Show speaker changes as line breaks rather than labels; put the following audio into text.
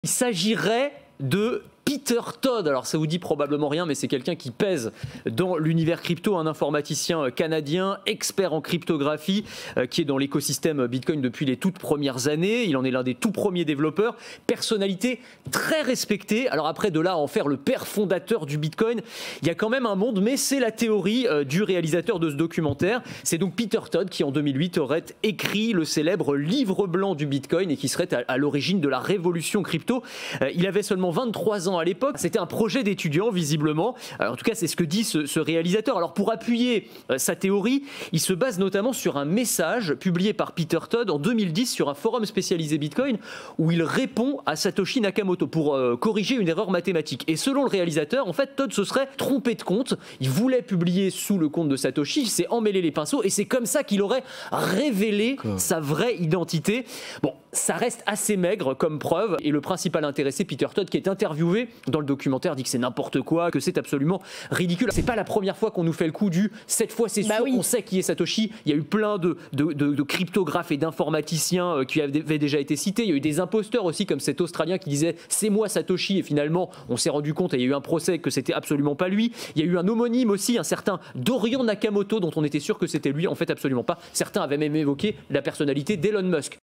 Il s'agirait de Peter Todd. Alors ça vous dit probablement rien, mais c'est quelqu'un qui pèse dans l'univers crypto, un informaticien canadien, expert en cryptographie, qui est dans l'écosystème Bitcoin depuis les toutes premières années. Il en est l'un des tout premiers développeurs, personnalité très respectée. Alors après, de là à en faire le père fondateur du Bitcoin, il y a quand même un monde, mais c'est la théorie du réalisateur de ce documentaire. C'est donc Peter Todd qui en 2008 aurait écrit le célèbre livre blanc du Bitcoin et qui serait à l'origine de la révolution crypto. Il avait seulement 23 ans à l'époque. C'était un projet d'étudiant, visiblement. En tout cas, c'est ce que dit ce réalisateur. Alors, pour appuyer sa théorie, il se base notamment sur un message publié par Peter Todd en 2010 sur un forum spécialisé Bitcoin où il répond à Satoshi Nakamoto pour corriger une erreur mathématique. Et selon le réalisateur, en fait, Todd se serait trompé de compte. Il voulait publier sous le compte de Satoshi, il s'est emmêlé les pinceaux et c'est comme ça qu'il aurait révélé sa vraie identité. Bon, ça reste assez maigre comme preuve et le principal intéressé, Peter Todd, qui est interviewé dans le documentaire, dit que c'est n'importe quoi, que c'est absolument ridicule. C'est pas la première fois qu'on nous fait le coup du cette fois c'est sûr, on sait qui est Satoshi. Il y a eu plein de cryptographes et d'informaticiens qui avaient déjà été cités. Il y a eu des imposteurs aussi, comme cet Australien qui disait c'est moi Satoshi, et finalement on s'est rendu compte, et il y a eu un procès, que c'était absolument pas lui. Il y a eu un homonyme aussi, un certain Dorian Nakamoto, dont on était sûr que c'était lui, en fait absolument pas. Certains avaient même évoqué la personnalité d'Elon Musk.